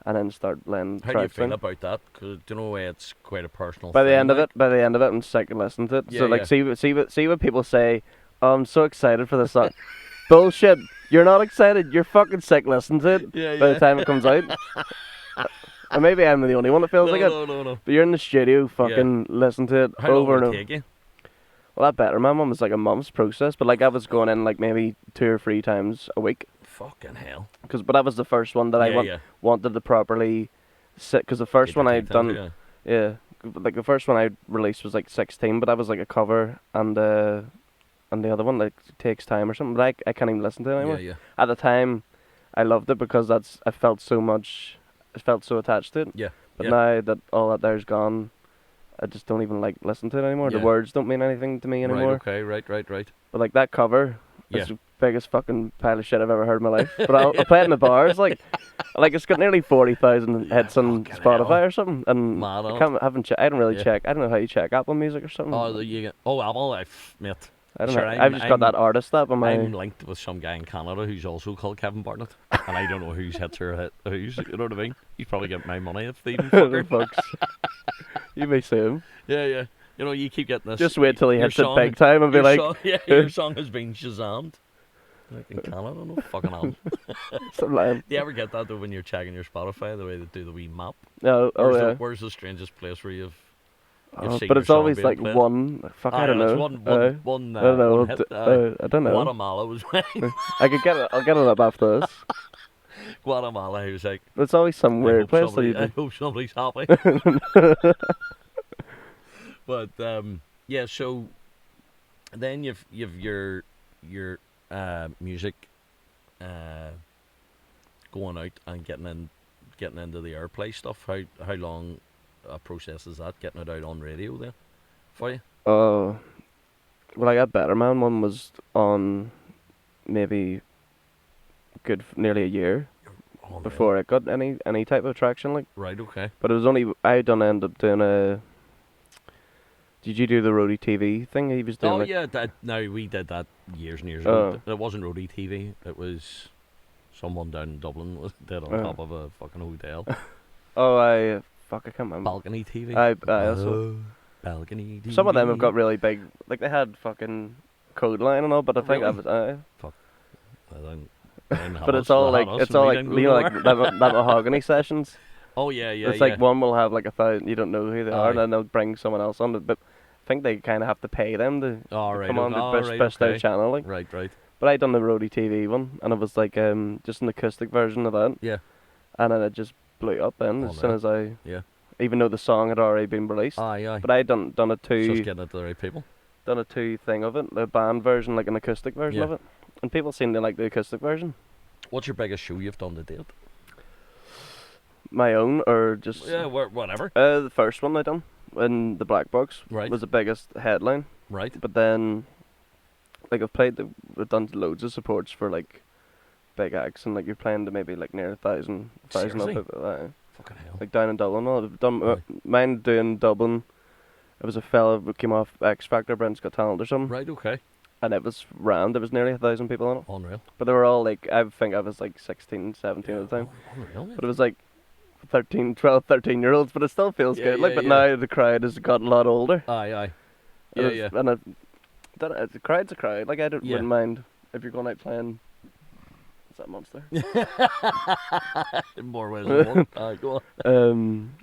And then start laying tracks. How do you feel about that? Because do you know it's quite a personal. By the end of it, I'm sick of listening to it. So see what people say. Oh, I'm so excited for this song. Bullshit. You're not excited. You're fucking sick listening to it Yeah, by yeah. the time it comes out. Or maybe I'm the only one that feels No, like it. no. But you're in the studio Yeah. fucking listening to it How long over would and it over. take you? Well, that better. My mum was like a month's process, but like I was going in like maybe 2 or 3 times a week. Fucking hell. But that was the first one that I Yeah. wanted to properly sit. Because the first Get your one teeth I'd done, into, yeah, like the first one I released was like 16, but that was like a cover, and the other one like takes time or something. But I can't even listen to it anymore. Yeah. At the time, I loved it because I felt so attached to it. Yeah. But Yeah. now that all that there's gone, I just don't even like listen to it anymore. Yeah. The words don't mean anything to me anymore. Right, okay, right. But like that cover Yeah. is the biggest fucking pile of shit I've ever heard in my life. But I'll play it in the bars, like it's got nearly 40,000 Yeah, hits on fucking Spotify hell. or something. And Mad on I it. haven't I don't really Yeah. check. I don't know how you check Apple Music or something. Apple, mate. I don't Sure, know. I've just got that artist app on my. I'm linked with some guy in Canada who's also called Kevin Bartlett, and I don't know whose hits are whose. You know what I mean? He's probably getting my money if they even the fucker. fucks. You may see him. Yeah. You know, you keep getting this. Just wait till he your hits it song- big time and be your like, song, your song has been Shazammed. Like in Canada, no fucking hell. "Stop lying." Do you ever get that though when you're checking your Spotify, the way they do the wee map? No, Where's the strangest place where you've Oh, seen but your it's song always being like played? one. Fuck, I don't It's know. one, I don't know. one hit. I don't know. Guatemala was I could get it. I'll get it up after this. Guatemala. He was like, But it's always some weird place that you I do. hope somebody's happy. But yeah. So then you've your music going out and getting into the airplay stuff. How long a process is that, getting it out on radio then for you? Well, I got Better Man one was on maybe nearly a year Oh, man. before it got any type of traction, like. Right, okay. But it was only I done end up doing a. Did you do the Roadie TV thing? He was doing. Oh like, yeah, we did that years and years Oh. ago. It wasn't Roadie TV. It was someone down in Dublin did on Oh. top of a fucking hotel. Oh, I can't remember. Balcony TV. I also. Balcony TV. Some of them have got really big. Like they had fucking code line and all, but I think I Really? was. I didn't have But us. it's all They like had us it's and all we like didn't you go know like nowhere. that mahogany sessions. Oh yeah. It's like one will have like 1,000. You don't know who they are, Aye. and then they'll bring someone else on. But I think they kind of have to pay them to All right. come on oh, to right, push their okay. channel. Like. Right. But I done the Roadie TV one, and it was like just an acoustic version of that. Yeah. And then it just blew up then as soon no. as I. Yeah. Even though the song had already been released. Aye. But I done a So it's two getting it to the right people. thing of it, the band version, like an acoustic version Yeah. of it, and people seem to like the acoustic version. What's your biggest show you've done to date? My own or just Yeah, whatever. the first one I done in the Black Box Right. was the biggest headline, Right. but then like we've done loads of supports for like big acts, and like you're playing to maybe like near 1,000 up Seriously? people, Fucking hell. like down in Dublin. I've done Aye. mine doing Dublin. It was a fella who came off X Factor, Brent's Got Talent or something, Right. Okay. and it was round. There was nearly 1,000 people in it, Unreal. but they were all like I think I was like 16, 17 at the time. Unreal. Mate. But it was like 13-year-olds, but it still feels Yeah, good. Like, yeah, but yeah. now the crowd has got a lot older. Aye. And Yeah. And the crowd's a crowd. Like, wouldn't mind if you're going out playing. Is that Monster? In more ways than one. Aye, go on.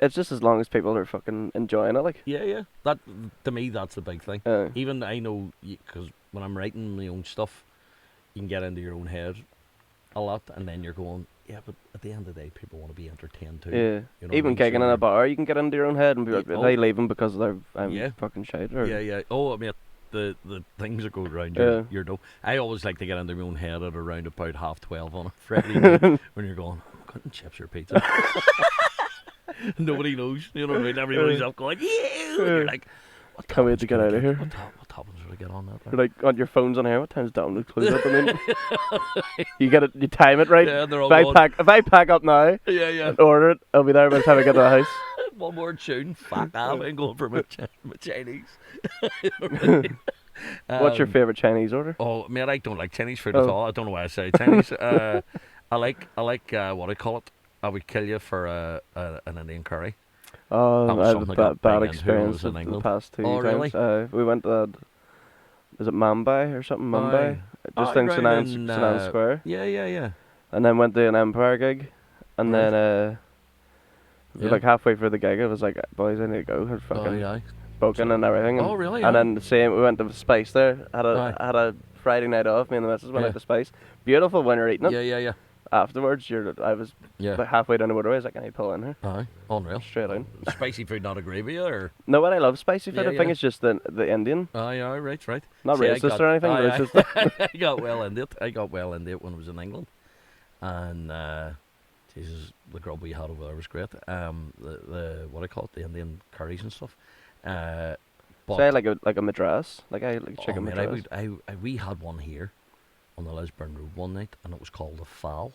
It's just as long as people are fucking enjoying it. Like, Yeah. That to me, that's the big thing. uh, Even I know because when I'm writing my own stuff, you can get into your own head a lot, and then you're going, yeah, but at the end of the day, people want to be entertained too. yeah. You know what I Even mean? gigging So in a you're- bar, you can get into your own head and be like, Yeah, they leaving because I'm Yeah. fucking shite. Or, Yeah. Oh, I mean, the things that go around Yeah. your door. I always like to get into my own head at around about 12:30 on a Friday night when you're going, I'm cutting chips or pizza. Nobody knows. You know what I mean? Everybody's up going, yeah. And you're like, what Can't wait happens to get when I out of here. What happens when I get on that? You're like on your phone's on here. What time's download close up? I mean, you get it. You time it right. Yeah, they're all if I pack up now Yeah. and order it, I'll be there by the time I get to the house. One more tune. Fuck off. I'm going for my Chinese. What's your favourite Chinese order? Oh, man, I don't like Chinese food at Oh. all. I don't know why I say Chinese. I like what I call it. I would kill you for an Indian curry. Oh, That was I had something I a got bad big into when I experience was in the England. past 2 Oh, really? times. We went to is it Mumbai or something? Mumbai, Aye. just Aye, in right Sinan Square, yeah. and then went to an Empire gig, and Right. then Yeah. like halfway through the gig, I was like, boys, I need to go. And fucking Aye. spoken and everything. Oh, And, really? and Aye. then the same, we went to Spice there. Aye. Had a Friday night off. Me and the missus went Yeah. out to Spice. Beautiful when you're eating it. Yeah. Afterwards, I was Yeah. like halfway down the motorway. I was like, I need to pull in here. Aye. Unreal. Straight in. Spicy food not a gravy or? No, what I love spicy food. Yeah, I think yeah. it's just the Indian. Aye, right. Not See, racist or anything, but it's just. I got well into it. I got well into it when I was in England, and Jesus, the grub we had over there was great. The what I call it, the Indian curries and stuff. But Say like a madras, like I like chicken man, madras. we had one here on the Lisburn Road one night, and it was called a fowl,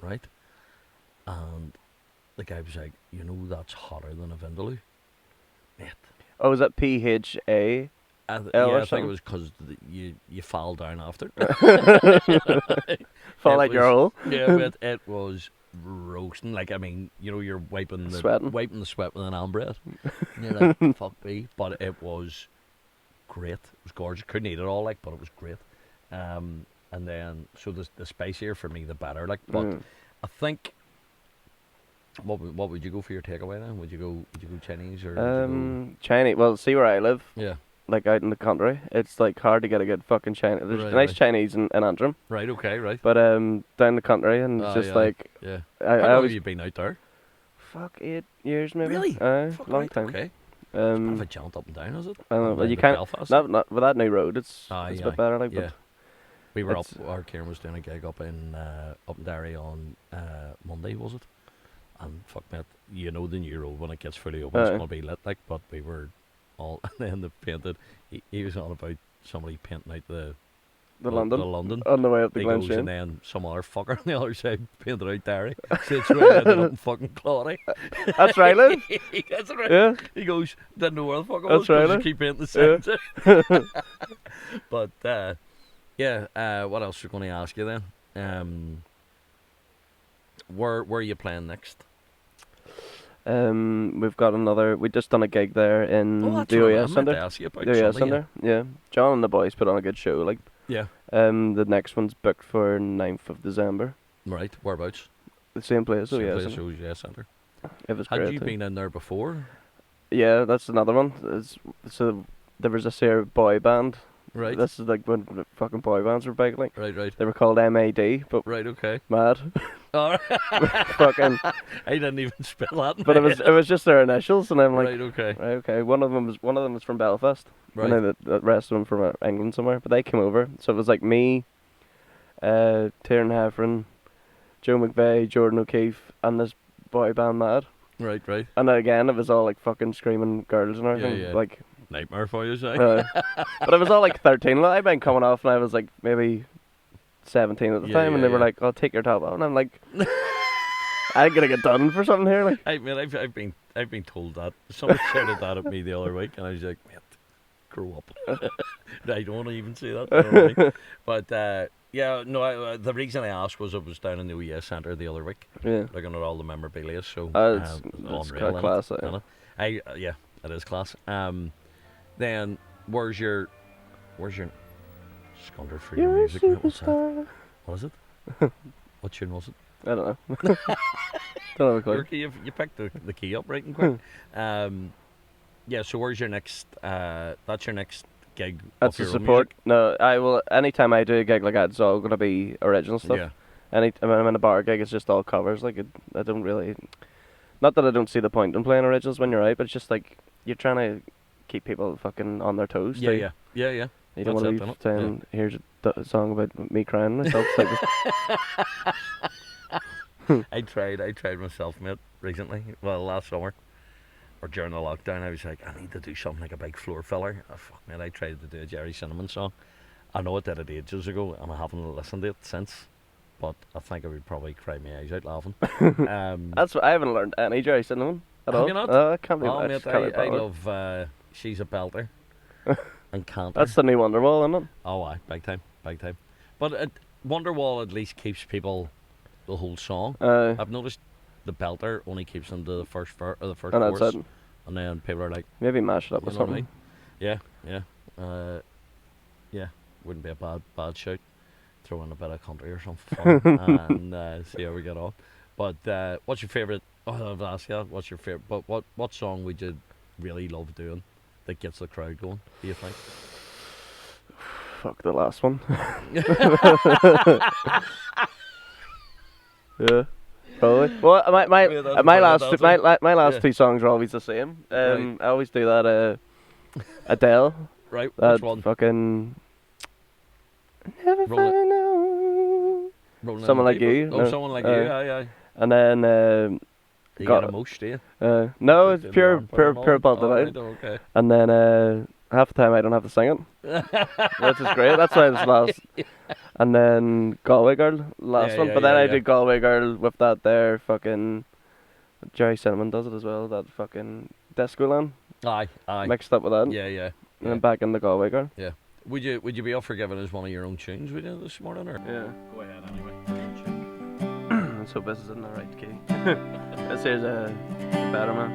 right? And the guy was like, you know, that's hotter than a vindaloo, mate. Oh, is that PHA? Yeah, or I think something? it was because you fall down after. Fall It like your was- hole. Yeah, but it was roasting. Like, I mean, you know, you're wiping the Sweating. sweat with an armbrest. And you're like, fuck me. But it was great. It was gorgeous. Couldn't eat it all, like, but it was great. And then, so the spicier for me, the better. Like, but I think, what would you go for your takeaway then? Would you go Chinese or? Would you Chinese. Well, see where I live. go, Like out in the country, it's like hard to get a good fucking Chinese. There's Right, nice right. Chinese in Antrim, right. Okay. Right. but down the country, and it's just yeah. like Yeah. I How long always have you been out there? fuck 8 years maybe. Really? Fuck, Long right, time. Okay. Have Um, a jaunt up and down, is it? I don't know, Up but and you down to can't. Belfast? Not with that new road. It's Aye, it's a aye, bit better. Like, yeah. We were up. it's- Our Kieran was doing a gig up in Derry on Monday, was it? And fuck me, you know the new road when it gets fully open, it's Aye. gonna be lit. Like, but we were all, and then they painted. He was on about somebody painting out the London the London. on the way up the He Glen goes, and Shane. then some other fucker on the other side painted out Derry. So it's right ended up in fucking Claudy. That's right, Lou. That's right. Yeah. He goes, didn't know where the fuck it That's was, 'cause right, you eh? keep painting the signs. But yeah, what else are going to ask you then? Where are you playing next? We've got another. We just done a gig there in That's the what I OES meant to Centre. ask you about The OES Sunday, Centre. Yeah. John and the boys put on a good show. Like, yeah. the next one's booked for 9th of December. Right, whereabouts? The same place. Same OES place, Centre. OES Centre. It was Had great. you too. been in there before? Yeah, that's another one. So there was this here boy band. Right. This is like when the fucking boy bands were big. Like Right. they were called MAD, but Right, okay. mad. All right. Fucking. I didn't even spell that. in But my it head. was just their initials, and I'm like, Right, okay. right, okay. One of them was from Belfast, Right. and then the rest of them from England somewhere. But they came over, so it was like me, Tiernan Heffron, Joe McVeigh, Jordan O'Keefe, and this boy band Mad. Right. And then again, it was all like fucking screaming girls and everything. yeah. Like, Nightmare for you, say? but it was all like 13. Like, I'd been coming off, and I was like maybe 17 at the Yeah, time, and yeah, they were yeah. like, "Oh, take your top off," and I'm like, "I'm gonna get done for something here." Like, I've been told that. Somebody shouted that at me the other week, and I was like, mate, grow up. I don't want to even say that. You know what I mean? But yeah, no. The reason I asked was I was down in the OES Centre the other week, yeah, looking at all the memorabilia. So it's unreal, quite class. innit? Yeah, it is class. Then where's your Scundered for your You're a music? Mate, what's that? superstar. What is it? What tune was it? I don't know. Don't have a clue. You picked the key up right and quick. Yeah. So where's your next? That's your next gig. That's of the your own support. music? No, I will. Anytime I do a gig like that, it's all gonna be original stuff. Yeah. When I'm in a bar gig, it's just all covers. Like, I don't really. Not that I don't see the point in playing originals when you're out, but it's just like you're trying to keep people fucking on their toes. too. Yeah. You don't That's want it, to be innit? saying, "Here's a song about me crying myself." It's like, I tried myself, mate, recently. Well, last summer or during the lockdown, I was like, I need to do something like a big floor filler. Oh, fuck, man, I tried to do a Jerry Cinnamon song. I know it did it ages ago, and I haven't listened to it since. But I think I would probably cry my eyes out laughing. that's what I haven't learned any Jerry Cinnamon at Have all. you not? I can't believe Oh, I mate, just can't be I bothered. love She's a Belter and Canter. That's the new Wonderwall, isn't it? Oh, aye, big time. But Wonderwall at least keeps people the whole song. I've noticed the Belter only keeps them to the first or the first and that's chorus, it. and then people are like, Maybe mash it up you with know what I something. mean? Yeah. wouldn't be a bad shout. Throw in a bit of country or something fun and see how we get on. But what's your favourite? Oh, I've asked you that. What's your favourite? But what song would you really love doing that gets the crowd going? Do you think? Fuck the last one. Yeah, probably. Well, my last two songs are always the same. Right. I always do that. Adele. Right. That Which one? fucking. Never Roll it. find out. Rolling Someone in the Like Deep. You. Oh, No, someone like you. Aye. And then Do you got- get emotion, do you? no, Like it's doing pure the arm pure put 'em pure on? belt Oh, right, okay. And then half the time I don't have to sing it, which is great. That's why it's last. And then Galway Girl, last Yeah, one. yeah, But then yeah, I yeah. did Galway Girl with that there fucking. Jerry Cinnamon does it as well. That fucking Disco Land Aye. mixed up with that. Yeah. And then back in the Galway Girl. Would you be up for giving us one of your own tunes with you this morning, or? Yeah. Go ahead anyway. Let's hope this is in the right key. This here's a better man.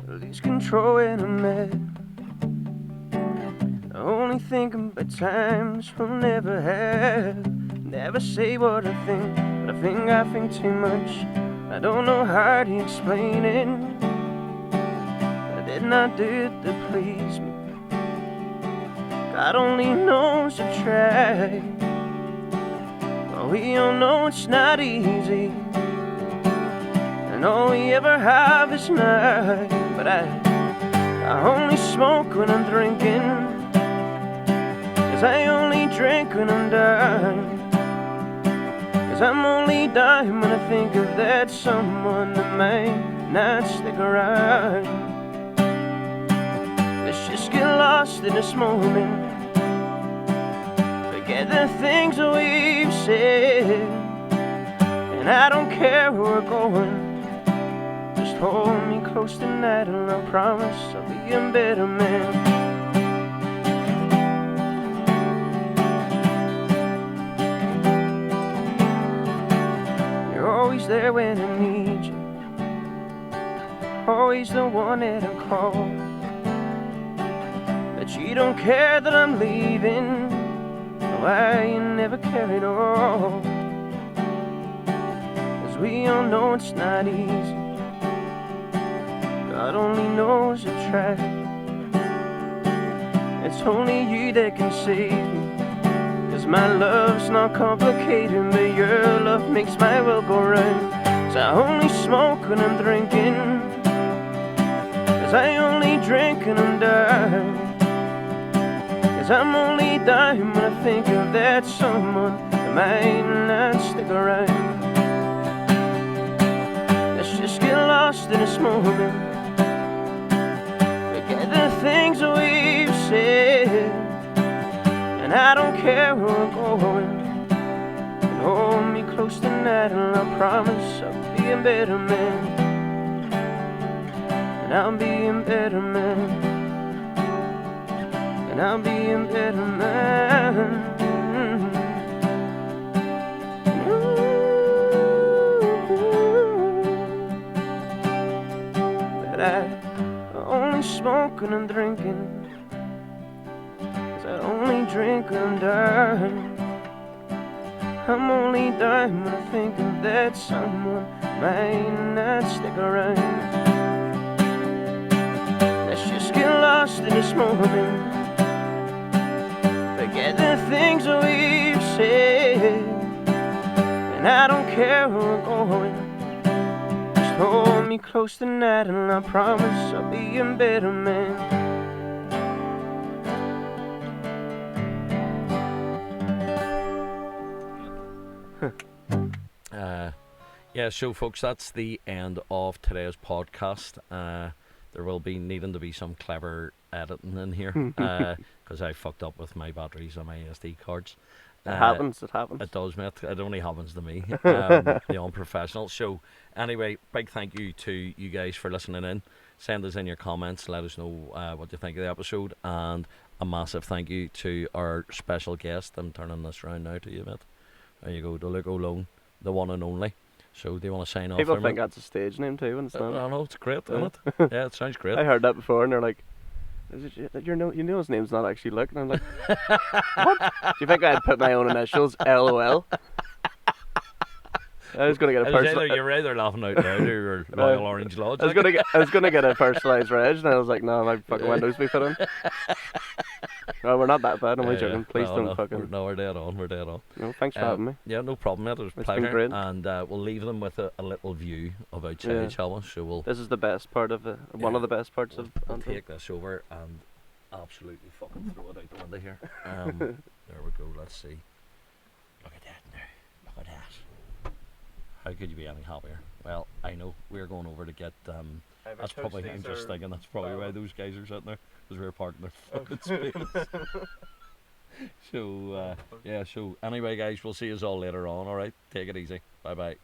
Lose control in a mess. Only thinking about times we'll never have. Never say what I think, but I think too much. I don't know how to explain it. I did not do it to please me. God only knows I tried. Well, we all know it's not easy, and all we ever have is night. But I only smoke when I'm drinking, 'cause I only drink when I'm dying. 'Cause I'm only dying when I think of that someone that might not stick around. Let's just get lost in this moment, forget the things that we've said, and I don't care where we're going. Just hold me close tonight and I promise I'll be a better man. Always there when I need you, always the one that I call. But you don't care that I'm leaving, why you never care at all. 'Cause we all know it's not easy, God only knows I tried. It's only you that can save me, 'cause my love's not complicated, but your love makes my world go round. So I only smoke when I'm drinking, 'cause I only drink when I'm dying. 'Cause I'm only dying when I think of that someone that might not stick around. Let's just get lost in this moment, forget the things that we've said, and I don't care where we're going. And hold me close tonight and I promise I'll be a better man. And I'll be a better man. And I'll be a better man. But I only smoke when I'm drinking, 'cause I only drink when I'm dying. I'm only dying when I think of that someone might not stick around. Let's just get lost in this moment, forget the things that we've said, and I don't care where we're going. Just hold me close tonight and I promise I'll be a better man. So folks, that's the end of today's podcast. There will be needing to be some clever editing in here, because I fucked up with my batteries on my SD cards. It happens. It does, mate. It only happens to me, the unprofessional. So anyway, big thank you to you guys for listening in. Send us in your comments, let us know what you think of the episode, and a massive thank you to our special guest. I'm turning this round now to you, mate. There you go, to Lough Neagh, the one and only. So do you want to sign off? People there, think mate? that's a stage name too, and it's not. I know, it's great, isn't it? Yeah, it sounds great. I heard that before, and they're like, you know his name's not actually Luke. And I'm like, what? Do you think I'd put my own initials, LOL? I was gonna get a personal. You're either laughing out loud or Royal Orange Lodge. I was gonna get a personalised reg, and I was like, no, my fucking windows be put in. No, we're not that bad. I'm only joking. Please don't fucking. No, we're dead on. We're dead on. No, thanks for having me. Yeah, no problem, mate. It was a pleasure. Been great. And we'll leave them with a little view of outside, shall we? So we'll. This is the best part of it. One of the best parts of. We'll take this over and absolutely fucking throw it out the window here. There we go. Let's see. Look at that now. Look at that. How could you be any happier? Well, I know we're going over to get. That's probably. I'm just thinking that's probably why those guys are sitting there, because we're parking their fucking space. So yeah. So anyway, guys, we'll see you all later on. All right, take it easy. Bye bye.